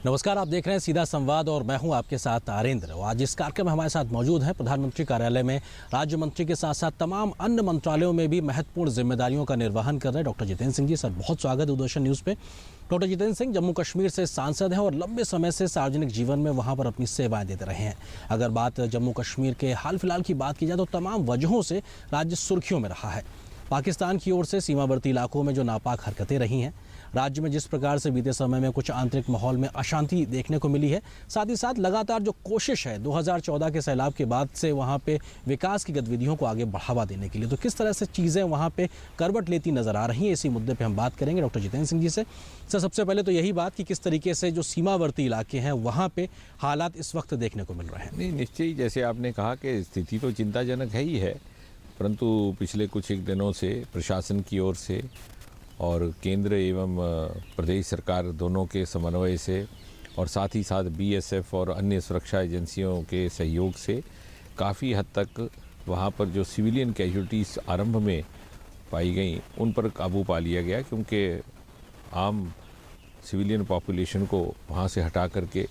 नमस्कार, आप देख रहे हैं सीधा संवाद और मैं हूं आपके साथ आरेंद्र। आज इस कार्यक्रम में हमारे साथ मौजूद हैं प्रधानमंत्री कार्यालय में राज्य मंत्री के साथ साथ तमाम अन्य मंत्रालयों में भी महत्वपूर्ण जिम्मेदारियों का निर्वहन कर रहे हैं डॉक्टर जितेंद्र सिंह जी। सर, बहुत स्वागत है दूरदर्शन न्यूज़ पे। डॉक्टर जितेंद्र सिंह जम्मू कश्मीर से सांसद हैं और लंबे समय से सार्वजनिक जीवन में वहाँ पर अपनी सेवाएं देते रहे हैं। अगर बात जम्मू कश्मीर के हाल फिलहाल की बात की जाए तो तमाम वजहों से राज्य सुर्खियों में रहा है। पाकिस्तान की ओर से सीमावर्ती इलाकों में जो नापाक हरकतें रही हैं, राज्य में जिस प्रकार से बीते समय में कुछ आंतरिक माहौल में अशांति देखने को मिली है, साथ ही साथ लगातार जो कोशिश है 2014 के सैलाब के बाद से वहाँ पे विकास की गतिविधियों को आगे बढ़ावा देने के लिए, तो किस तरह से चीज़ें वहाँ पे करवट लेती नजर आ रही हैं, इसी मुद्दे पे हम बात करेंगे डॉक्टर जितेंद्र सिंह जी से। सर, सबसे पहले तो यही बात कि किस तरीके से जो सीमावर्ती इलाके हैं वहाँ पे हालात इस वक्त देखने को मिल रहे हैं। नहीं, निश्चय ही जैसे आपने कहा कि स्थिति तो चिंताजनक है ही है, परंतु पिछले कुछ एक दिनों से प्रशासन की ओर से और केंद्र एवं प्रदेश सरकार दोनों के समन्वय से और साथ ही साथ बीएसएफ और अन्य सुरक्षा एजेंसियों के सहयोग से काफ़ी हद तक वहाँ पर जो सिविलियन कैजुअल्टीज़ आरंभ में पाई गई उन पर काबू पा लिया गया, क्योंकि आम सिविलियन पॉपुलेशन को वहाँ से हटा करके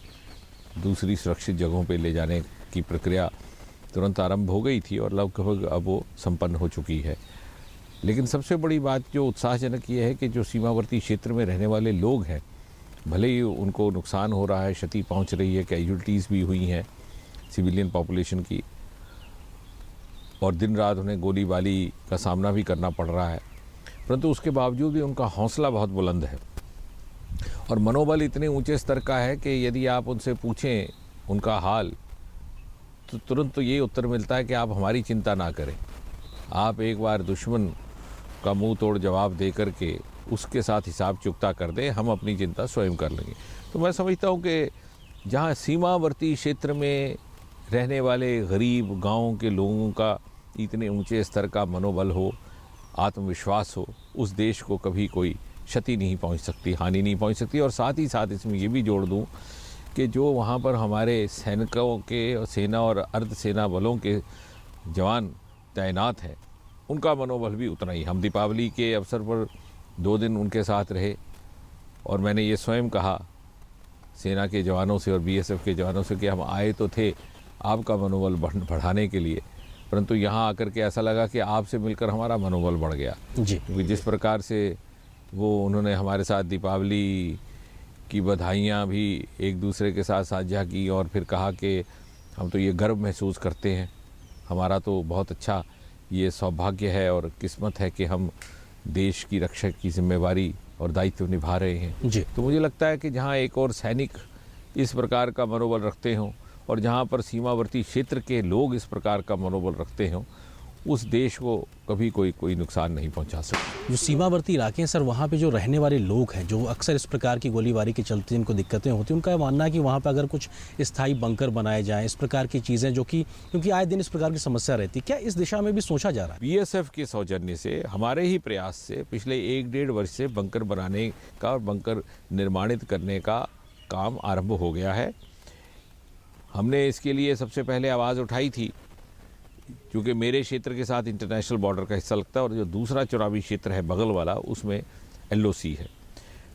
दूसरी सुरक्षित जगहों पे ले जाने की प्रक्रिया तुरंत आरंभ हो गई थी और लगभग अब वो संपन्न हो चुकी है। लेकिन सबसे बड़ी बात जो उत्साहजनक ये है कि जो सीमावर्ती क्षेत्र में रहने वाले लोग हैं, भले ही उनको नुकसान हो रहा है, क्षति पहुंच रही है, कैजुअल्टीज़ भी हुई हैं सिविलियन पॉपुलेशन की, और दिन रात उन्हें गोलीबारी का सामना भी करना पड़ रहा है, परंतु उसके बावजूद भी उनका हौसला बहुत बुलंद है और मनोबल इतने ऊंचे स्तर का है कि यदि आप उनसे पूछें उनका हाल तो तुरंत तो ये उत्तर मिलता है कि आप हमारी चिंता ना करें, आप एक बार दुश्मन का मुंह तोड़ जवाब दे करके उसके साथ हिसाब चुकता कर दें, हम अपनी चिंता स्वयं कर लेंगे। तो मैं समझता हूँ कि जहाँ सीमावर्ती क्षेत्र में रहने वाले गरीब गाँव के लोगों का इतने ऊंचे स्तर का मनोबल हो, आत्मविश्वास हो, उस देश को कभी कोई क्षति नहीं पहुँच सकती, हानि नहीं पहुँच सकती। और साथ ही साथ इसमें ये भी जोड़ दूँ कि जो वहाँ पर हमारे सैनिकों के और सेना और अर्धसेना बलों के जवान तैनात हैं, उनका मनोबल भी उतना ही। हम दीपावली के अवसर पर 2 दिन उनके साथ रहे और मैंने ये स्वयं कहा सेना के जवानों से और बीएसएफ के जवानों से कि हम आए तो थे आपका मनोबल बढ़ाने के लिए, परंतु यहाँ आकर के ऐसा लगा कि आपसे मिलकर हमारा मनोबल बढ़ गया जी। क्योंकि जिस प्रकार से वो उन्होंने हमारे साथ दीपावली की बधाइयाँ भी एक दूसरे के साथ साझा की और फिर कहा कि हम तो ये गर्व महसूस करते हैं, हमारा तो बहुत अच्छा ये सौभाग्य है और किस्मत है कि हम देश की रक्षा की जिम्मेवारी और दायित्व निभा रहे हैं जी। तो मुझे लगता है कि जहाँ एक और सैनिक इस प्रकार का मनोबल रखते हों और जहाँ पर सीमावर्ती क्षेत्र के लोग इस प्रकार का मनोबल रखते हों, उस देश को कभी कोई नुकसान नहीं पहुंचा सकता। जो सीमावर्ती इलाके हैं सर, वहाँ पे जो रहने वाले लोग हैं जो अक्सर इस प्रकार की गोलीबारी के चलते जिनको दिक्कतें होती हैं, उनका मानना है कि वहाँ पे अगर कुछ स्थायी बंकर बनाए जाएं, इस प्रकार की चीज़ें जो कि क्योंकि आए दिन इस प्रकार की समस्या रहती है, क्या इस दिशा में भी सोचा जा रहा है? बीएसएफ के सौजन्य से, हमारे ही प्रयास से पिछले 1-1.5 वर्ष से बंकर बनाने का और बंकर निर्माणित करने का काम आरंभ हो गया है। हमने इसके लिए सबसे पहले आवाज़ उठाई थी, क्योंकि मेरे क्षेत्र के साथ इंटरनेशनल बॉर्डर का हिस्सा लगता है और जो दूसरा चुनावी क्षेत्र है बगल वाला, उसमें एलओसी है।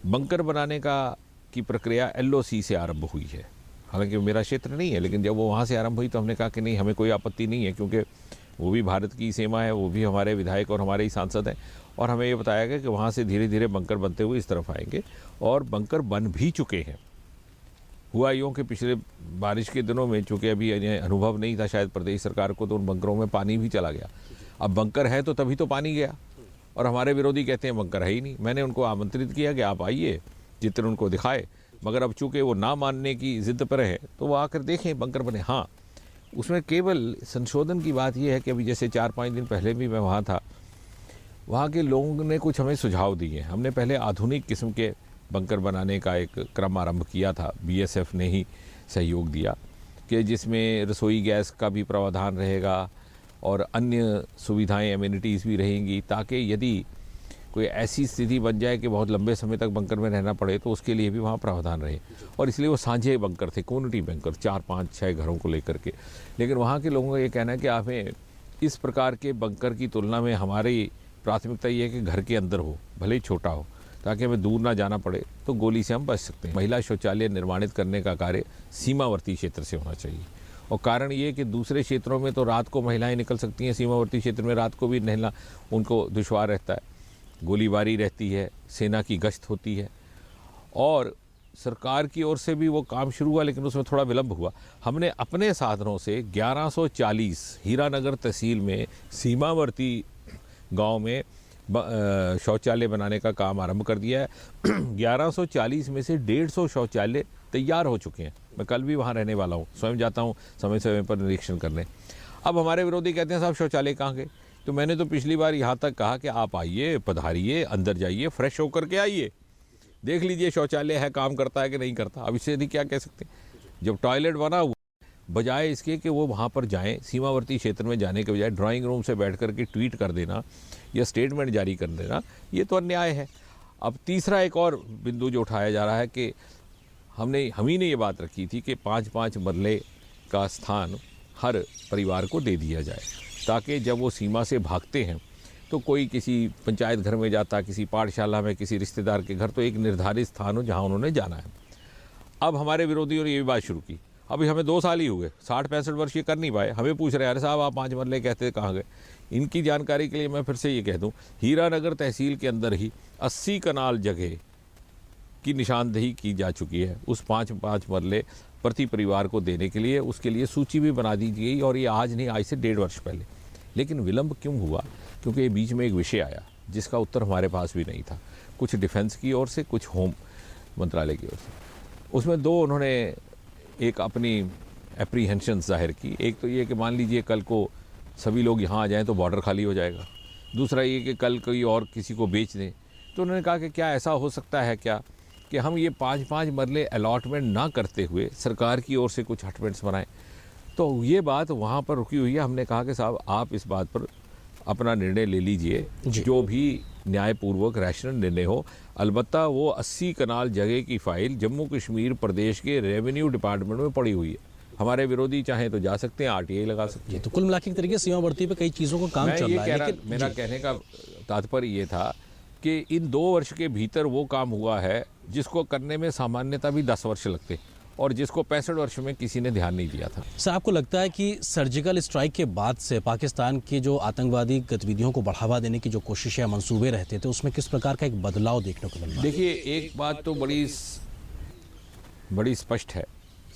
बंकर बनाने की प्रक्रिया एलओसी से आरंभ हुई है, हालांकि मेरा क्षेत्र नहीं है, लेकिन जब वो वहाँ से आरंभ हुई तो हमने कहा कि नहीं, हमें कोई आपत्ति नहीं है, क्योंकि वो भी भारत की सीमा है, वो भी हमारे विधायक और हमारे ही सांसद हैं, और हमें ये बताया गया कि वहाँ से धीरे धीरे बंकर बनते हुए इस तरफ आएंगे और बंकर बन भी चुके हैं। हुआ यूँ कि पिछले बारिश के दिनों में, चूँकि अभी अनुभव नहीं था शायद प्रदेश सरकार को, तो उन बंकरों में पानी भी चला गया। अब बंकर है तो तभी तो पानी गया, और हमारे विरोधी कहते हैं बंकर है ही नहीं। मैंने उनको आमंत्रित किया कि आप आइए, चित्र उनको दिखाए, मगर अब चूँकि वो ना मानने की ज़िद पर है तो वो आकर देखें बंकर बने। हाँ, उसमें केवल संशोधन की बात यह है कि अभी जैसे 4-5 दिन पहले भी मैं वहाँ था, वहाँ के लोगों ने कुछ हमें सुझाव दिए। हमने पहले आधुनिक किस्म के बंकर बनाने का एक क्रम आरंभ किया था, बीएसएफ ने ही सहयोग दिया, कि जिसमें रसोई गैस का भी प्रावधान रहेगा और अन्य सुविधाएं, एमिनिटीज़ भी रहेंगी, ताकि यदि कोई ऐसी स्थिति बन जाए कि बहुत लंबे समय तक बंकर में रहना पड़े तो उसके लिए भी वहाँ प्रावधान रहे। और इसलिए वो साझे बंकर थे, कम्युनिटी बंकर, 4-5-6 घरों को लेकर के। लेकिन वहाँ के लोगों का ये कहना है कि हमें इस प्रकार के बंकर की तुलना में हमारी प्राथमिकता ये है कि घर के अंदर हो, भले ही छोटा हो, ताकि हमें दूर ना जाना पड़े, तो गोली से हम बच सकते हैं। महिला शौचालय निर्माणित करने का कार्य सीमावर्ती क्षेत्र से होना चाहिए। और कारण ये कि दूसरे क्षेत्रों में तो रात को महिलाएं निकल सकती हैं, सीमावर्ती क्षेत्र में रात को भी नहला उनको दुश्वार रहता है, गोलीबारी रहती है, सेना की गश्त होती है। और सरकार की ओर से भी वो काम शुरू हुआ, लेकिन उसमें थोड़ा विलंब हुआ। हमने अपने साधनों से 1140 हीरानगर तहसील में सीमावर्ती गांव में शौचालय बनाने का काम आरंभ कर दिया है। 1140 में से 150 शौचालय तैयार हो चुके हैं। मैं कल भी वहाँ रहने वाला हूँ, स्वयं जाता हूँ समय समय पर निरीक्षण करने। अब हमारे विरोधी कहते हैं साहब शौचालय कहाँ गए? तो मैंने तो पिछली बार यहाँ तक कहा कि आप आइए, पधारिए, अंदर जाइए, फ्रेश होकर के आइए, देख लीजिए शौचालय है, काम करता है कि नहीं करता। अब इससे अधिक क्या कह सकते हैं? जब टॉयलेट बना हुआ, बजाय इसके कि वो वहाँ पर जाएं, सीमावर्ती क्षेत्र में जाने के बजाय ड्राइंग रूम से बैठ कर के ट्वीट कर देना या स्टेटमेंट जारी कर देना, ये तो अन्याय है। अब तीसरा एक और बिंदु जो उठाया जा रहा है कि हम ही ने ये बात रखी थी कि 5-5 मरले का स्थान हर परिवार को दे दिया जाए, ताकि जब वो सीमा से भागते हैं तो कोई किसी पंचायत घर में जाता, किसी पाठशाला में, किसी रिश्तेदार के घर, तो एक निर्धारित स्थान हो जहाँ उन्होंने जाना है। अब हमारे विरोधियों ने ये भी बात शुरू की। अभी हमें 2 साल ही हुए, 60-65 वर्ष ये कर नहीं पाए, हमें पूछ रहे हैं अरे साहब आप 5 मरले कहते कहाँ गए? इनकी जानकारी के लिए मैं फिर से ये कह दूँ, हीरानगर तहसील के अंदर ही 80 कनाल जगह की निशानदेही की जा चुकी है उस 5-5 मरले प्रति परिवार को देने के लिए। उसके लिए सूची भी बना दी गई, और ये आज नहीं, आज से 1.5 वर्ष पहले। लेकिन विलंब क्यों हुआ? क्योंकि ये बीच में एक विषय आया जिसका उत्तर हमारे पास भी नहीं था, कुछ डिफेंस की ओर से, कुछ होम मंत्रालय की ओर से। उसमें 2 उन्होंने एक अपनी एप्रीहेंशन जाहिर की। एक तो ये कि मान लीजिए कल को सभी लोग यहाँ आ जाएं तो बॉर्डर खाली हो जाएगा। दूसरा ये कि कल कोई और किसी को बेच दें। तो उन्होंने कहा कि क्या ऐसा हो सकता है क्या कि हम ये 5-5 मरले अलॉटमेंट ना करते हुए सरकार की ओर से कुछ हटमेंट्स बनाएं? तो ये बात वहाँ पर रुकी हुई है। हमने कहा कि साहब आप इस बात पर अपना निर्णय ले लीजिए, जो भी न्यायपूर्वक रैशनल निर्णय हो। अलबत्ता वो 80 कनाल जगह की फाइल जम्मू कश्मीर प्रदेश के रेवेन्यू डिपार्टमेंट में पड़ी हुई है। हमारे विरोधी चाहें तो जा सकते हैं, RTI लगा सकते हैं। तो कुल मिलाकर के तरीके सीमावर्ती पे कई चीज़ों को काम चल रहा है, लेकिन मेरा कहने का तात्पर्य ये था कि इन 2 वर्ष के भीतर वो काम हुआ है जिसको करने में सामान्यतः भी 10 वर्ष लगते, और जिसको 65 वर्ष में किसी ने ध्यान नहीं दिया था। सर, आपको लगता है कि सर्जिकल स्ट्राइक के बाद से पाकिस्तान की जो आतंकवादी गतिविधियों को बढ़ावा देने की जो कोशिशें, मंसूबे रहते थे, उसमें किस प्रकार का एक बदलाव देखने को मिल रहा है? देखिए, एक बात तो बड़ी स्पष्ट है,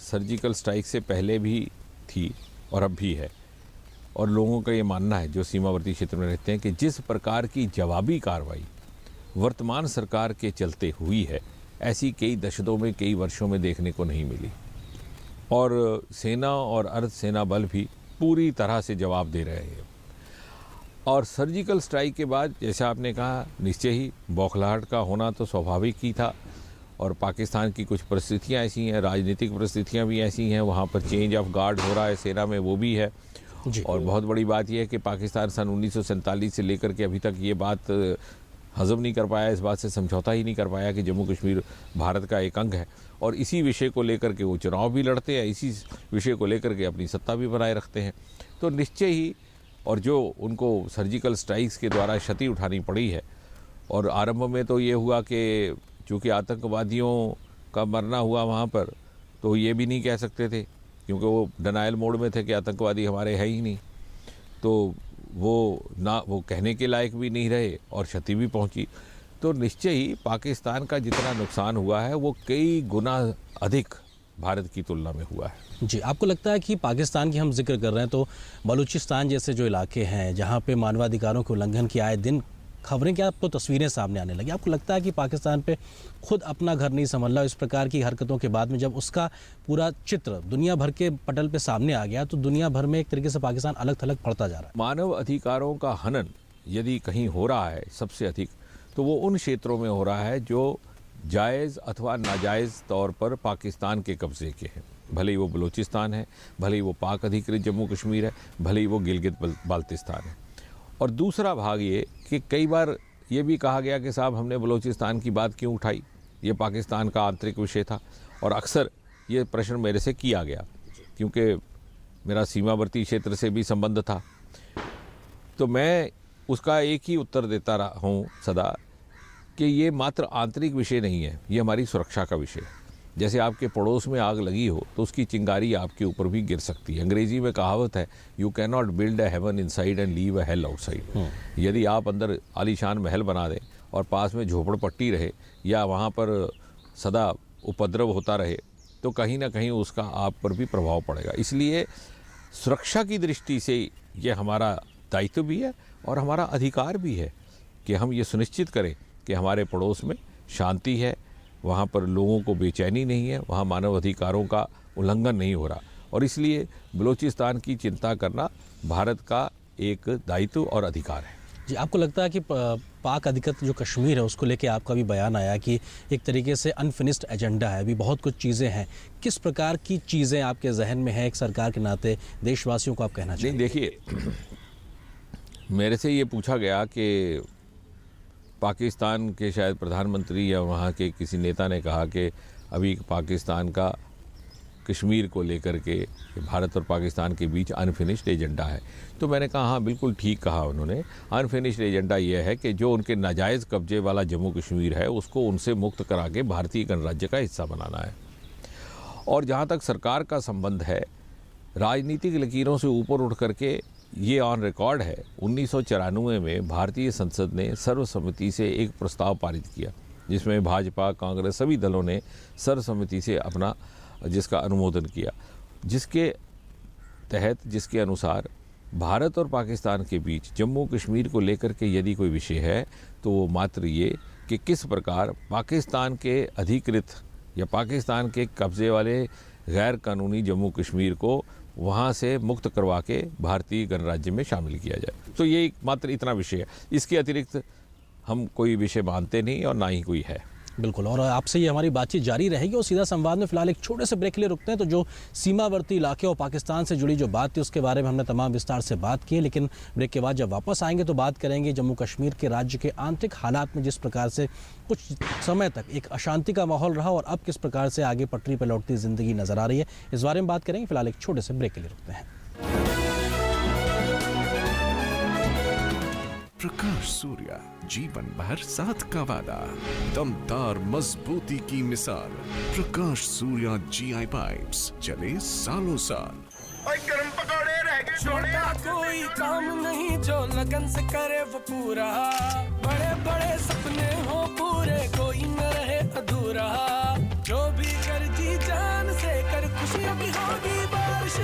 सर्जिकल स्ट्राइक से पहले भी थी और अब भी है। और लोगों का ये मानना है जो सीमावर्ती क्षेत्र में रहते हैं कि जिस प्रकार की जवाबी कार्रवाई वर्तमान सरकार के चलते हुई है, ऐसी कई दशकों में, कई वर्षों में देखने को नहीं मिली। और सेना और अर्धसेना बल भी पूरी तरह से जवाब दे रहे हैं। और सर्जिकल स्ट्राइक के बाद, जैसा आपने कहा, निश्चय ही बौखलाहट का होना तो स्वाभाविक ही था। और पाकिस्तान की कुछ परिस्थितियां ऐसी हैं, राजनीतिक परिस्थितियां भी ऐसी हैं, वहाँ पर चेंज ऑफ गार्ड हो रहा है सेना में, वो भी है। और बहुत बड़ी बात यह है कि पाकिस्तान सन 1947 से लेकर के अभी तक ये बात हजम नहीं कर पाया, इस बात से समझौता ही नहीं कर पाया कि जम्मू कश्मीर भारत का एक अंग है। और इसी विषय को लेकर के वो चुनाव भी लड़ते हैं, इसी विषय को लेकर के अपनी सत्ता भी बनाए रखते हैं। तो निश्चय ही, और जो उनको सर्जिकल स्ट्राइक्स के द्वारा क्षति उठानी पड़ी है, और आरंभ में तो ये हुआ कि चूँकि आतंकवादियों का मरना हुआ वहाँ पर, तो ये भी नहीं कह सकते थे क्योंकि वो डिनायल मोड में थे कि आतंकवादी हमारे हैं ही नहीं, तो वो कहने के लायक भी नहीं रहे और क्षति भी पहुंची। तो निश्चय ही पाकिस्तान का जितना नुकसान हुआ है वो कई गुना अधिक भारत की तुलना में हुआ है। जी, आपको लगता है कि पाकिस्तान की हम जिक्र कर रहे हैं तो बलूचिस्तान जैसे जो इलाके हैं जहां पे मानवाधिकारों के उल्लंघन की आए दिन खबरें, क्या आपको तस्वीरें सामने आने लगी? आपको लगता है कि पाकिस्तान पे खुद अपना घर नहीं संभल रहा? इस प्रकार की हरकतों के बाद में जब उसका पूरा चित्र दुनिया भर के पटल पे सामने आ गया तो दुनिया भर में एक तरीके से पाकिस्तान अलग थलग पड़ता जा रहा है। मानव अधिकारों का हनन यदि कहीं हो रहा है सबसे अधिक, तो वो उन क्षेत्रों में हो रहा है जो जायज़ अथवा नाजायज़ तौर पर पाकिस्तान के कब्ज़े के हैं। भले ही वो बलूचिस्तान है, भले ही वो पाक अधिकृत जम्मू कश्मीर है, भले ही वो गिलगित बाल्तिस्तान है। और दूसरा भाग ये कि कई बार ये भी कहा गया कि साहब हमने बलूचिस्तान की बात क्यों उठाई, ये पाकिस्तान का आंतरिक विषय था। और अक्सर ये प्रश्न मेरे से किया गया क्योंकि मेरा सीमावर्ती क्षेत्र से भी संबंध था। तो मैं उसका एक ही उत्तर देता रहा हूँ सदा कि ये मात्र आंतरिक विषय नहीं है, ये हमारी सुरक्षा का विषय है। जैसे आपके पड़ोस में आग लगी हो तो उसकी चिंगारी आपके ऊपर भी गिर सकती है। अंग्रेजी में कहावत है, you can not build a heaven inside and leave a hell outside. यदि आप अंदर आलीशान महल बना दें और पास में झोपड़पट्टी रहे या वहाँ पर सदा उपद्रव होता रहे तो कहीं ना कहीं उसका आप पर भी प्रभाव पड़ेगा। इसलिए सुरक्षा की दृष्टि से ये हमारा दायित्व भी है और हमारा अधिकार भी है कि हम ये सुनिश्चित करें कि हमारे पड़ोस में शांति है, वहाँ पर लोगों को बेचैनी नहीं है, वहाँ मानव अधिकारों का उल्लंघन नहीं हो रहा। और इसलिए बलूचिस्तान की चिंता करना भारत का एक दायित्व और अधिकार है। जी, आपको लगता है कि पाक अधिकृत जो कश्मीर है उसको लेके आपका भी बयान आया कि एक तरीके से अनफिनिश्ड एजेंडा है, अभी बहुत कुछ चीज़ें हैं, किस प्रकार की चीज़ें आपके जहन में है एक सरकार के नाते देशवासियों को आप कहना चाहिए? नहीं, देखिए, मेरे से ये पूछा गया कि पाकिस्तान के शायद प्रधानमंत्री या वहाँ के किसी नेता ने कहा कि अभी पाकिस्तान का कश्मीर को लेकर के भारत और पाकिस्तान के बीच अनफिनिश्ड एजेंडा है। तो मैंने कहा हाँ, बिल्कुल ठीक कहा उन्होंने। अनफिनिश्ड एजेंडा ये है कि जो उनके नाजायज़ कब्जे वाला जम्मू कश्मीर है उसको उनसे मुक्त करा के भारतीय गणराज्य का हिस्सा बनाना है। और जहाँ तक सरकार का संबंध है, राजनीतिक लकीरों से ऊपर उठ करके ये ऑन रिकॉर्ड है, 1994 में भारतीय संसद ने सर्वसम्मति से एक प्रस्ताव पारित किया जिसमें भाजपा, कांग्रेस सभी दलों ने सर्वसम्मति से अपना जिसका अनुमोदन किया, जिसके तहत जिसके अनुसार भारत और पाकिस्तान के बीच जम्मू कश्मीर को लेकर के यदि कोई विषय है तो वो मात्र ये कि किस प्रकार पाकिस्तान के अधिकृत या पाकिस्तान के कब्जे वाले गैर कानूनी जम्मू कश्मीर को वहाँ से मुक्त करवा के भारतीय गणराज्य में शामिल किया जाए। तो ये मात्र इतना विषय है, इसके अतिरिक्त हम कोई विषय मानते नहीं और ना ही कोई है। बिल्कुल, और आपसे ये हमारी बातचीत जारी रहेगी और सीधा संवाद में फिलहाल एक छोटे से ब्रेक के लिए रुकते हैं। तो जो सीमावर्ती इलाके और पाकिस्तान से जुड़ी जो बात थी उसके बारे में हमने तमाम विस्तार से बात की है, लेकिन ब्रेक के बाद जब वापस आएंगे तो बात करेंगे जम्मू कश्मीर के राज्य के आंतरिक हालात में जिस प्रकार से कुछ समय तक एक अशांति का माहौल रहा और अब किस प्रकार से आगे पटरी पर लौटती ज़िंदगी नजर आ रही है, इस बारे में बात करेंगे। फिलहाल एक छोटे से ब्रेक के लिए रुकते हैं। प्रकाश सूर्या, जीवन भर साथ का वादा, दमदार मजबूती की मिसाल। प्रकाश सूर्या GI पाइप्स, चले सालों साल। गरम पकौड़े रह गए, छोटा कोई काम नहीं जो लगन से करे वो पूरा। बड़े बड़े सपने हो पूरे, कोई न रहे अधूरा। जो भी कर जी जान से कर, खुशियां भी होगी बारिश।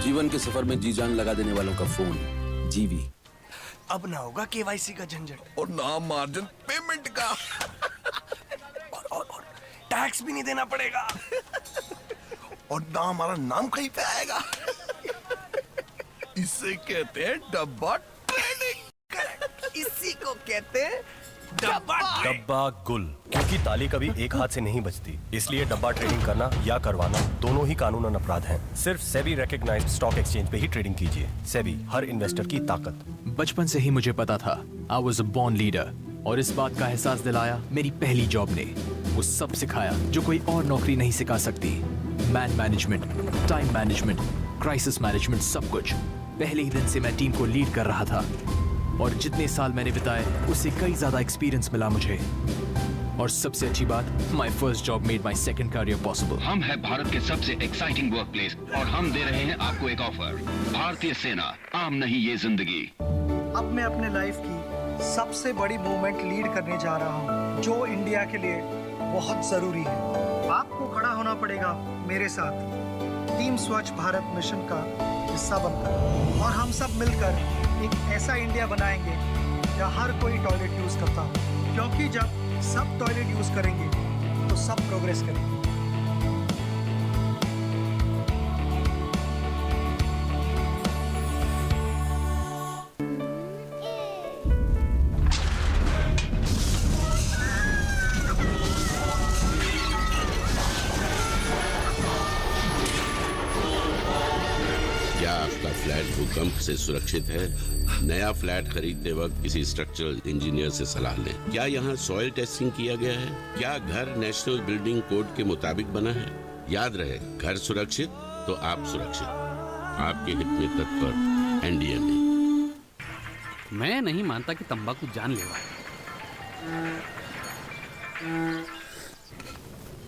जीवन के सफर में जी जान लगा देने वालों का फोन जीवी। अब ना होगा KYC का झंझट और ना मार्जिन पेमेंट का। और टैक्स भी नहीं देना पड़ेगा। और ना हमारा नाम कहीं पे आएगा। इसे कहते हैं डब्बा ट्रेडिंग। इसी को कहते हैं डब्बा। डब्बा गुल, क्योंकि ताली कभी एक हाथ से नहीं बजती, इसलिए डब्बा ट्रेडिंग करना या करवाना दोनों ही कानूनन अपराध हैं। सिर्फ सेबी रिकॉग्नाइज्ड स्टॉक एक्सचेंज पे ही ट्रेडिंग कीजिए। सेबी, हर इन्वेस्टर की ताकत। बचपन से ही मुझे पता था I was a born leader, और इस बात का एहसास दिलाया मेरी पहली जॉब ने। वो सब सिखाया जो कोई और नौकरी नहीं सिखा सकती। Man management, time management, crisis management, सब कुछ। पहले ही दिन से मैं टीम को लीड कर रहा था और जितने साल मैंने बिताए उससे कई ज्यादा एक्सपीरियंस मिला मुझे। और सबसे अच्छी बात, my first job made my second career possible. हम है भारत के सबसे एक्साइटिंग वर्कप्लेस और हम दे रहे हैं आपको एक ऑफर। भारतीय सेना, आम नहीं ये जिंदगी। अब मैं अपने लाइफ की सबसे बड़ी मूवमेंट लीड करने जा रहा हूँ जो इंडिया के लिए बहुत जरूरी है। आपको खड़ा होना पड़ेगा मेरे साथ टीम स्वच्छ भारत मिशन का हिस्सा बनकर, और हम सब मिलकर एक ऐसा इंडिया बनाएंगे जहाँ हर कोई टॉयलेट यूज करता हो, क्योंकि जब सब टॉयलेट यूज करेंगे तो सब प्रोग्रेस करेंगे। क्या आपका फ्लैट भूकंप से सुरक्षित है? नया फ्लैट खरीदते वक्त किसी स्ट्रक्चरल इंजीनियर से सलाह लें। क्या यहाँ सॉइल टेस्टिंग किया गया है? क्या घर नेशनल बिल्डिंग कोड के मुताबिक बना है? याद रहे, घर सुरक्षित तो आप सुरक्षित। आपके हित में तत्पर NDMA। मैं नहीं मानता कि तंबाकू जानलेवा है,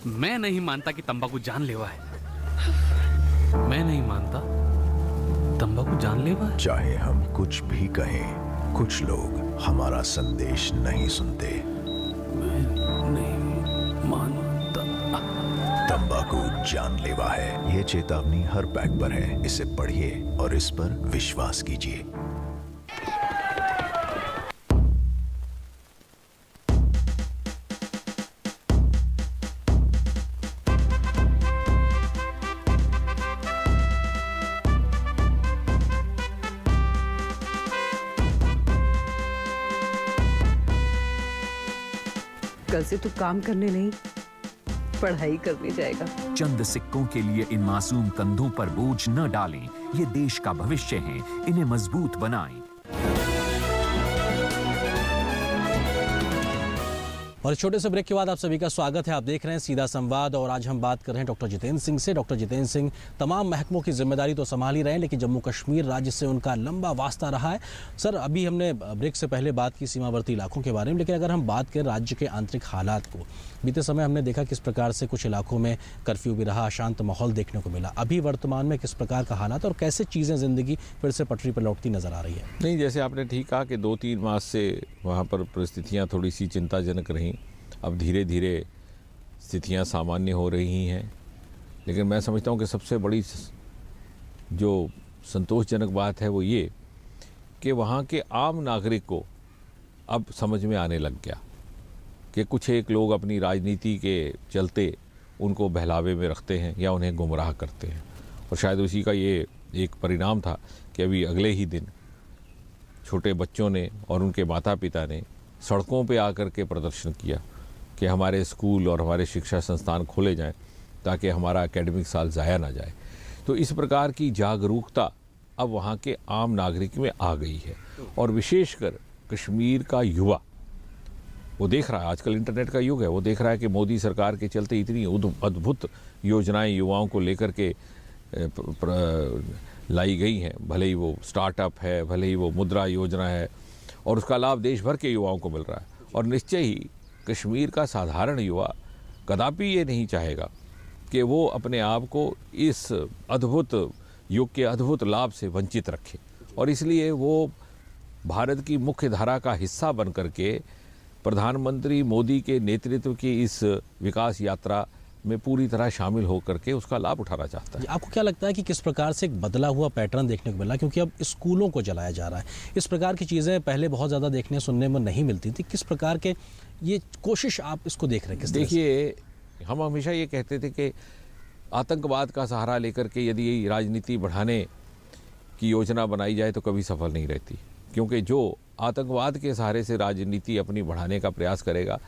मैं नहीं मानता कि तंबाकू जानलेवा है। मैं नहीं मानता तंबाकू जानलेवा है। चाहे हम कुछ भी कहें, कुछ लोग हमारा संदेश नहीं सुनते। मैं नहीं मानता। तंबाकू जानलेवा है। ये चेतावनी हर पैक पर है। इसे पढ़िए और इस पर विश्वास कीजिए। कल से तू काम करने नहीं, पढ़ाई करने जाएगा। चंद सिक्कों के लिए इन मासूम कंधों पर बोझ न डालें। ये देश का भविष्य है, इन्हें मजबूत बनाएं। और इस छोटे से ब्रेक के बाद आप सभी का स्वागत है। आप देख रहे हैं सीधा संवाद और आज हम बात कर रहे हैं डॉक्टर जितेंद्र सिंह से। डॉक्टर जितेंद्र सिंह तमाम महकमों की जिम्मेदारी तो संभाल ही रहे हैं, लेकिन जम्मू कश्मीर राज्य से उनका लंबा वास्ता रहा है। सर, अभी हमने ब्रेक से पहले बात की सीमावर्ती इलाकों के बारे में, लेकिन अगर हम बात करें राज्य के आंतरिक हालात को, बीते समय हमने देखा किस प्रकार से कुछ इलाकों में कर्फ्यू भी रहा, अशांत माहौल देखने को मिला। अभी वर्तमान में किस प्रकार का हालात और कैसे चीज़ें ज़िंदगी फिर से पटरी पर लौटती नजर आ रही है? नहीं, जैसे आपने ठीक कहा कि 2-3 मास से वहाँ पर परिस्थितियाँ थोड़ी सी चिंताजनक रहीं। अब धीरे धीरे स्थितियां सामान्य हो रही हैं, लेकिन मैं समझता हूं कि सबसे बड़ी जो संतोषजनक बात है वो ये कि वहाँ के आम नागरिक को अब समझ में आने लग गया कि कुछ एक लोग अपनी राजनीति के चलते उनको बहलावे में रखते हैं या उन्हें गुमराह करते हैं। और शायद उसी का ये एक परिणाम था कि अभी अगले ही दिन छोटे बच्चों ने और उनके माता पिता ने सड़कों पे आकर के प्रदर्शन किया कि हमारे स्कूल और हमारे शिक्षा संस्थान खोले जाएं ताकि हमारा एकेडमिक साल ज़ाया ना जाए। तो इस प्रकार की जागरूकता अब वहाँ के आम नागरिक में आ गई है और विशेषकर कश्मीर का युवा वो देख रहा है, आजकल इंटरनेट का युग है, वो देख रहा है कि मोदी सरकार के चलते इतनी अद्भुत योजनाएं युवाओं को लेकर के लाई गई हैं। भले ही वो स्टार्टअप है, भले ही वो मुद्रा योजना है, और उसका लाभ देश भर के युवाओं को मिल रहा है। और निश्चय ही कश्मीर का साधारण युवा कदापि ये नहीं चाहेगा कि वो अपने आप को इस अद्भुत युग के अद्भुत लाभ से वंचित रखे, और इसलिए वो भारत की मुख्य धारा का हिस्सा बन करके प्रधानमंत्री मोदी के नेतृत्व की इस विकास यात्रा में पूरी तरह शामिल होकर के उसका लाभ उठाना चाहता है। आपको क्या लगता है कि किस प्रकार से एक बदला हुआ पैटर्न देखने को मिला, क्योंकि अब स्कूलों को जलाया जा रहा है, इस प्रकार की चीज़ें पहले बहुत ज़्यादा देखने सुनने में नहीं मिलती थी। किस प्रकार के ये कोशिश आप इसको देख रहे हैं? किस देखिए, हम हमेशा ये कहते थे कि आतंकवाद का सहारा लेकर के यदि राजनीति बढ़ाने की योजना बनाई जाए तो कभी सफल नहीं रहती, क्योंकि जो आतंकवाद के सहारे से राजनीति अपनी बढ़ाने का प्रयास करेगा,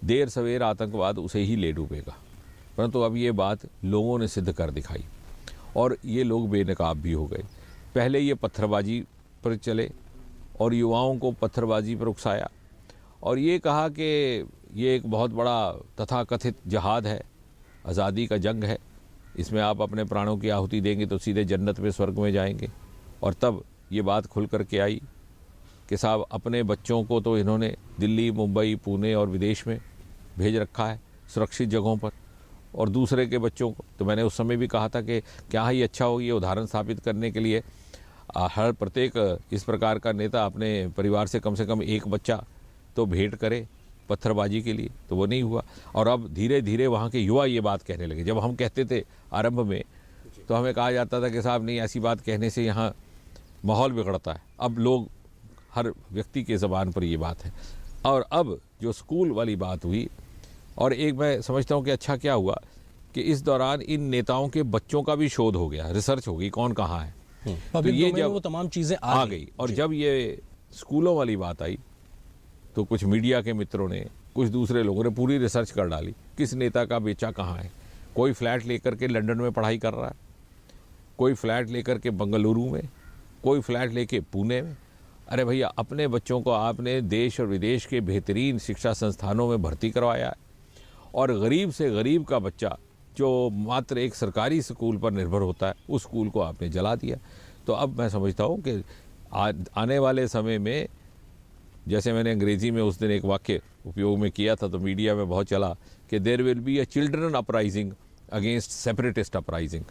देर सवेर आतंकवाद उसे ही ले डूबेगा। परंतु अब ये बात लोगों ने सिद्ध कर दिखाई और ये लोग बेनकाब भी हो गए। पहले ये पत्थरबाजी पर चले और युवाओं को पत्थरबाजी पर उकसाया और ये कहा कि ये एक बहुत बड़ा तथाकथित जहाद है, आज़ादी का जंग है, इसमें आप अपने प्राणों की आहुति देंगे तो सीधे जन्नत में, स्वर्ग में जाएंगे। और तब ये बात खुल कर के आई कि साहब अपने बच्चों को तो इन्होंने दिल्ली, मुंबई, पुणे और विदेश में भेज रखा है सुरक्षित जगहों पर, और दूसरे के बच्चों को तो मैंने उस समय भी कहा था कि क्या ही अच्छा हो, ये उदाहरण स्थापित करने के लिए हर प्रत्येक इस प्रकार का नेता अपने परिवार से कम एक बच्चा तो भेंट करे पत्थरबाजी के लिए। तो वो नहीं हुआ और अब धीरे धीरे वहाँ के युवा ये बात कहने लगे। जब हम कहते थे आरंभ में तो हमें कहा जाता था कि साहब नहीं, ऐसी बात कहने से यहाँ माहौल बिगड़ता है। अब लोग, हर व्यक्ति के ज़बान पर ये बात है। और अब जो स्कूल वाली बात हुई, और एक मैं समझता हूँ कि अच्छा क्या हुआ कि इस दौरान इन नेताओं के बच्चों का भी शोध हो गया, रिसर्च हो गई कौन कहाँ है। तो ये जब वो तमाम चीज़ें आ गई और जब ये स्कूलों वाली बात आई तो कुछ मीडिया के मित्रों ने, कुछ दूसरे लोगों ने पूरी रिसर्च कर डाली, किस नेता का बेचा कहाँ है। कोई फ्लैट लेकर के लंदन में पढ़ाई कर रहा है, कोई फ्लैट लेकर के बेंगलुरु में, कोई फ्लैट लेके पुणे में। अरे भैया, अपने बच्चों को आपने देश और विदेश के बेहतरीन शिक्षा संस्थानों में भर्ती करवाया है, और गरीब से गरीब का बच्चा जो मात्र एक सरकारी स्कूल पर निर्भर होता है, उस स्कूल को आपने जला दिया। तो अब मैं समझता हूँ कि आने वाले समय में जैसे मैंने अंग्रेजी में उस दिन एक वाक्य उपयोग में किया था तो मीडिया में बहुत चला कि there will be a children uprising against separatist uprising.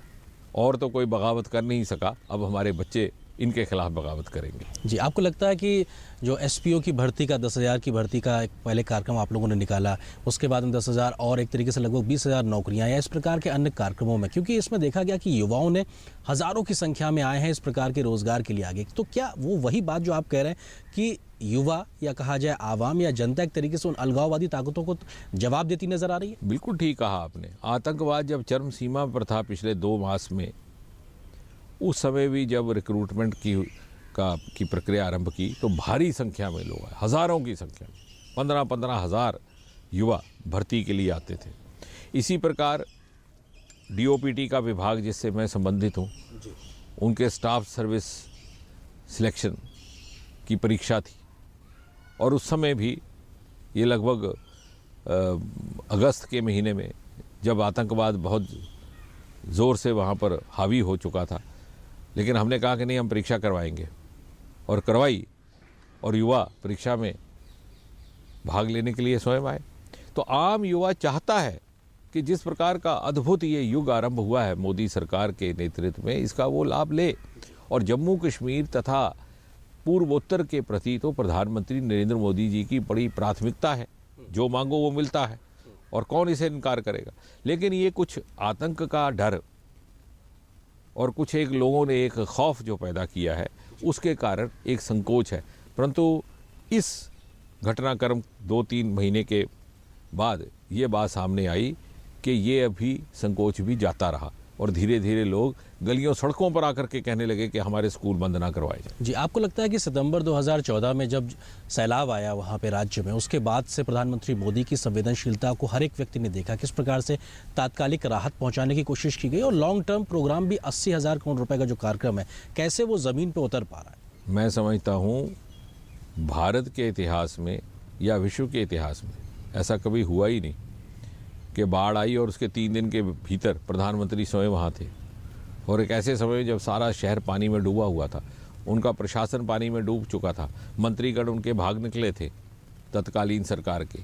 और तो कोई बगावत कर नहीं सका, अब हमारे बच्चे इनके खिलाफ बगावत करेंगे। जी, आपको लगता है कि जो एसपीओ की भर्ती का 10,000 की भर्ती का एक पहले कार्यक्रम आप लोगों ने निकाला, उसके बाद में 10,000 और एक तरीके से लगभग 20,000 नौकरियां, या इस प्रकार के अन्य कार्यक्रमों में, क्योंकि इसमें देखा गया कि युवाओं ने हज़ारों की संख्या में आए हैं इस प्रकार के रोजगार के लिए आगे, तो क्या वो वही बात जो आप कह रहे हैं कि युवा या कहा जाए आवाम या जनता एक तरीके से उन अलगाववादी ताकतों को जवाब देती नजर आ रही है? बिल्कुल ठीक कहा आपने। आतंकवाद जब चरम सीमा पर था पिछले 2 मास में, उस समय भी जब रिक्रूटमेंट की प्रक्रिया आरंभ की तो भारी संख्या में लोग आए, हज़ारों की संख्या में, 15-15 हज़ार युवा भर्ती के लिए आते थे। इसी प्रकार डीओपीटी का विभाग जिससे मैं संबंधित हूँ, उनके स्टाफ सर्विस सिलेक्शन की परीक्षा थी और उस समय भी ये लगभग अगस्त के महीने में जब आतंकवाद बहुत ज़ोर से वहाँ पर हावी हो चुका था, लेकिन हमने कहा कि नहीं, हम परीक्षा करवाएंगे और करवाई और युवा परीक्षा में भाग लेने के लिए स्वयं आए। तो आम युवा चाहता है कि जिस प्रकार का अद्भुत ये युग आरंभ हुआ है मोदी सरकार के नेतृत्व में, इसका वो लाभ ले। और जम्मू कश्मीर तथा पूर्वोत्तर के प्रति तो प्रधानमंत्री नरेंद्र मोदी जी की बड़ी प्राथमिकता है, जो मांगो वो मिलता है और कौन इसे इनकार करेगा। लेकिन ये कुछ आतंक का डर और कुछ एक लोगों ने एक खौफ जो पैदा किया है, उसके कारण एक संकोच है। परंतु इस घटनाक्रम 2-3 महीने के बाद ये बात सामने आई कि ये अभी संकोच भी जाता रहा और धीरे धीरे लोग गलियों सड़कों पर आकर के कहने लगे कि हमारे स्कूल बंद ना करवाए जाए। जी, आपको लगता है कि सितंबर 2014 में जब सैलाब आया वहाँ पे राज्य में, उसके बाद से प्रधानमंत्री मोदी की संवेदनशीलता को हर एक व्यक्ति ने देखा, किस प्रकार से तात्कालिक राहत पहुँचाने की कोशिश की गई और लॉन्ग टर्म प्रोग्राम भी 80,000 करोड़ रुपये का जो कार्यक्रम है, कैसे वो ज़मीन पर उतर पा रहा है? मैं समझता हूँ भारत के इतिहास में या विश्व के इतिहास में ऐसा कभी हुआ ही नहीं कि बाढ़ आई और उसके 3 दिन के भीतर प्रधानमंत्री स्वयं वहाँ थे। और एक ऐसे समय में जब सारा शहर पानी में डूबा हुआ था, उनका प्रशासन पानी में डूब चुका था, मंत्रीगण उनके भाग निकले थे तत्कालीन सरकार के,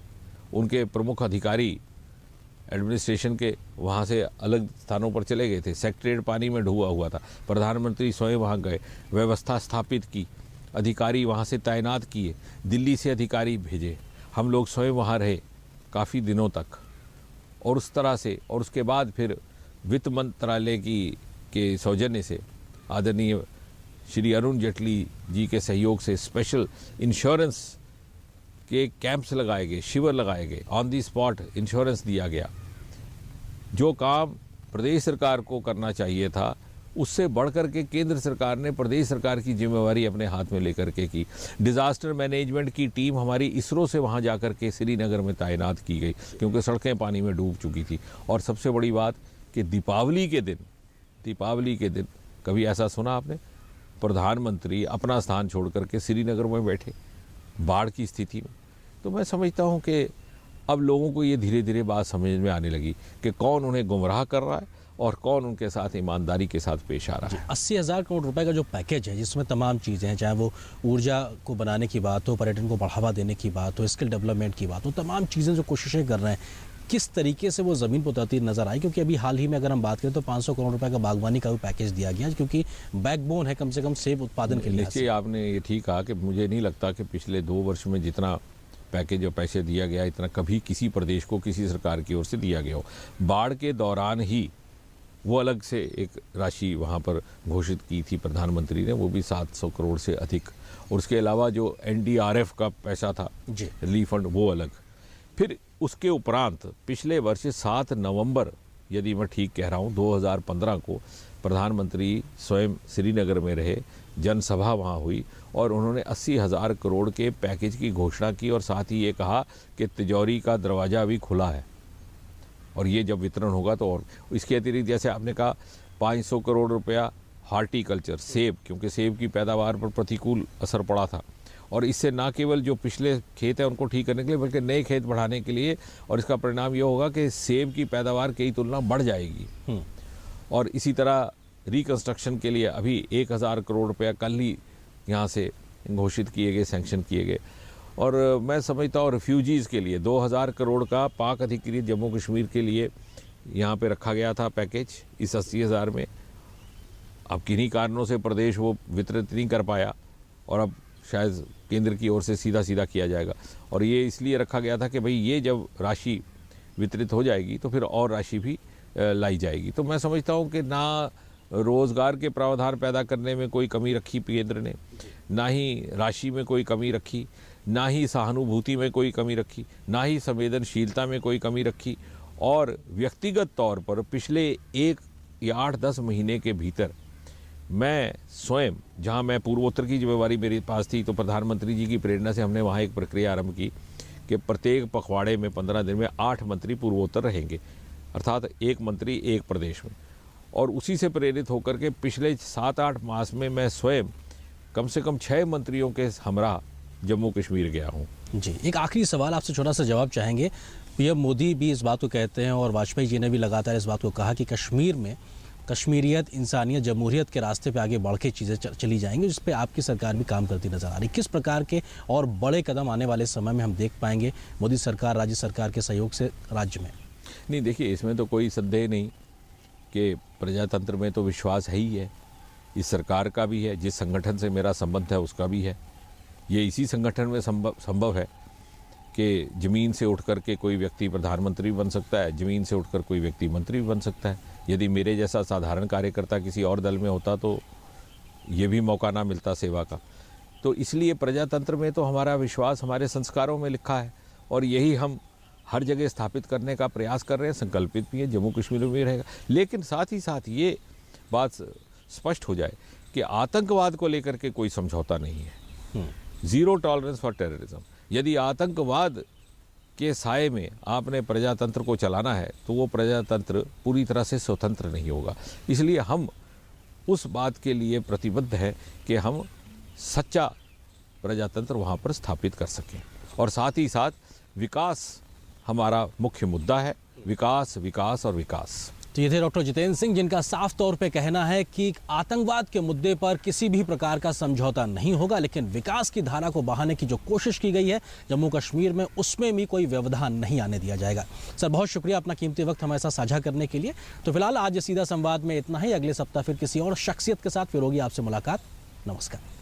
उनके प्रमुख अधिकारी एडमिनिस्ट्रेशन के वहाँ से अलग स्थानों पर चले गए थे, सेक्रेटरीट पानी में डूबा हुआ था, प्रधानमंत्री स्वयं वहाँ गए, व्यवस्था स्थापित की, अधिकारी वहाँ से तैनात किए, दिल्ली से अधिकारी भेजे, हम लोग स्वयं वहाँ रहे काफ़ी दिनों तक। और उस तरह से, और उसके बाद फिर वित्त मंत्रालय के सौजन्य से आदरणीय श्री अरुण जेटली जी के सहयोग से स्पेशल इंश्योरेंस के कैंप्स लगाए गए, शिविर लगाए गए, ऑन दी स्पॉट इंश्योरेंस दिया गया। जो काम प्रदेश सरकार को करना चाहिए था, उससे बढ़कर के केंद्र सरकार ने प्रदेश सरकार की जिम्मेवारी अपने हाथ में लेकर के की। डिज़ास्टर मैनेजमेंट की टीम हमारी इसरो से वहाँ जाकर के श्रीनगर में तैनात की गई क्योंकि सड़कें पानी में डूब चुकी थी। और सबसे बड़ी बात कि दीपावली के दिन कभी ऐसा सुना आपने प्रधानमंत्री अपना स्थान छोड़ करके श्रीनगर में बैठे बाढ़ की स्थिति में? तो मैं समझता हूँ कि अब लोगों को ये धीरे धीरे बात समझ में आने लगी कि कौन उन्हें गुमराह कर रहा है और कौन उनके साथ ईमानदारी के साथ पेश आ रहा है। 80,000 करोड़ रुपए का जो पैकेज है, जिसमें तमाम चीज़ें हैं, चाहे वो ऊर्जा को बनाने की बात हो, पर्यटन को बढ़ावा देने की बात हो, स्किल डेवलपमेंट की बात हो, तमाम चीज़ें जो कोशिशें कर रहे हैं, किस तरीके से वो ज़मीन पर उतरती नजर आई? क्योंकि अभी हाल ही में अगर हम बात करें तो 500 करोड़ रुपए का बागवानी का भी पैकेज दिया गया, क्योंकि बैकबोन है कम से कम सेब उत्पादन के लिए। निश्चय आपने ये ठीक कहा कि मुझे नहीं लगता कि पिछले 2 वर्ष में जितना पैकेज और पैसे दिया गया, इतना कभी किसी प्रदेश को किसी सरकार की ओर से दिया गया हो। बाढ़ के दौरान ही वो अलग से एक राशि वहाँ पर घोषित की थी प्रधानमंत्री ने, वो भी 700 करोड़ से अधिक। और उसके अलावा जो NDRF का पैसा था, रिलीफ फंड, वो अलग। फिर उसके उपरांत पिछले वर्ष 7 नवंबर, यदि मैं ठीक कह रहा हूँ, 2015 को प्रधानमंत्री स्वयं श्रीनगर में रहे, जनसभा वहाँ हुई और उन्होंने 80,000 करोड़ के पैकेज की घोषणा की और साथ ही ये कहा कि तिजोरी का दरवाज़ा अभी खुला है और ये जब वितरण होगा तो। और इसके अतिरिक्त जैसे आपने कहा 500 करोड़ रुपया हार्टिकल्चर, सेब, क्योंकि सेब की पैदावार पर प्रतिकूल असर पड़ा था और इससे ना केवल जो पिछले खेत हैं उनको ठीक करने के लिए बल्कि नए खेत बढ़ाने के लिए, और इसका परिणाम ये होगा कि सेब की पैदावार की तुलना बढ़ जाएगी। और इसी तरह रिकंस्ट्रक्शन के लिए अभी 1,000 करोड़ रुपया कल ही यहाँ से घोषित किए गए, सैंक्शन किए गए। और मैं समझता हूँ रिफ्यूजीज़ के लिए 2000 करोड़ का पाक अधिकृत जम्मू कश्मीर के लिए यहाँ पे रखा गया था पैकेज इस 80,000 में। अब किन्हीं कारणों से प्रदेश वो वितरित नहीं कर पाया और अब शायद केंद्र की ओर से सीधा सीधा किया जाएगा। और ये इसलिए रखा गया था कि भाई ये जब राशि वितरित हो जाएगी तो फिर और राशि भी लाई जाएगी। तो मैं समझता हूँ कि ना रोज़गार के प्रावधान पैदा करने में कोई कमी रखी केंद्र ने, ना ही राशि में कोई कमी रखी, ना ही सहानुभूति में कोई कमी रखी, ना ही संवेदनशीलता में कोई कमी रखी। और व्यक्तिगत तौर पर पिछले 1 या 8-10 महीने के भीतर मैं स्वयं, जहां मैं पूर्वोत्तर की जिम्मेवारी मेरे पास थी, तो प्रधानमंत्री जी की प्रेरणा से हमने वहां एक प्रक्रिया आरंभ की कि प्रत्येक पखवाड़े में 15 दिन में 8 मंत्री पूर्वोत्तर रहेंगे, अर्थात 1 मंत्री 1 प्रदेश में। और उसी से प्रेरित होकर के पिछले 7-8 मास में मैं स्वयं कम से कम 6 मंत्रियों के हमरा जम्मू कश्मीर गया हूँ। जी, एक आखिरी सवाल आपसे छोटा सा जवाब चाहेंगे। पीएम मोदी भी इस बात को कहते हैं और वाजपेयी जी ने भी लगातार इस बात को कहा कि कश्मीर में कश्मीरियत, इंसानियत, जमहूरियत के रास्ते पे आगे बढ़ के चीज़ें चली जाएंगी, जिस पे आपकी सरकार भी काम करती नजर आ रही। किस प्रकार के और बड़े कदम आने वाले समय में हम देख पाएंगे मोदी सरकार, राज्य सरकार के सहयोग से राज्य में? नहीं, देखिए, इसमें तो कोई संदेह नहीं कि प्रजातंत्र में तो विश्वास है ही है, इस सरकार का भी है, जिस संगठन से मेरा संबंध है उसका भी है। ये इसी संगठन में संभव है कि ज़मीन से उठ कर के कोई व्यक्ति प्रधानमंत्री बन सकता है, ज़मीन से उठकर कोई व्यक्ति मंत्री बन सकता है। यदि मेरे जैसा साधारण कार्यकर्ता किसी और दल में होता तो ये भी मौका ना मिलता सेवा का। तो इसलिए प्रजातंत्र में तो हमारा विश्वास हमारे संस्कारों में लिखा है और यही हम हर जगह स्थापित करने का प्रयास कर रहे हैं, संकल्पित भी है, जम्मू कश्मीर में भी रहेगा। लेकिन साथ ही साथ ये बात स्पष्ट हो जाए कि आतंकवाद को लेकर के कोई समझौता नहीं है। Zero tolerance for terrorism. यदि आतंकवाद के साए में आपने प्रजातंत्र को चलाना है तो वो प्रजातंत्र पूरी तरह से स्वतंत्र नहीं होगा। इसलिए हम उस बात के लिए प्रतिबद्ध हैं कि हम सच्चा प्रजातंत्र वहाँ पर स्थापित कर सकें और साथ ही साथ विकास हमारा मुख्य मुद्दा है। विकास, विकास और विकास। तो ये थे डॉक्टर जितेंद्र सिंह, जिनका साफ तौर पे कहना है कि आतंकवाद के मुद्दे पर किसी भी प्रकार का समझौता नहीं होगा, लेकिन विकास की धारा को बहाने की जो कोशिश की गई है जम्मू कश्मीर में, उसमें भी कोई व्यवधान नहीं आने दिया जाएगा। सर, बहुत शुक्रिया अपना कीमती वक्त हमारे साथ साझा करने के लिए। तो फिलहाल आज सीधा संवाद में इतना ही। अगले सप्ताह फिर किसी और शख्सियत के साथ फिर होगी आपसे मुलाकात। नमस्कार।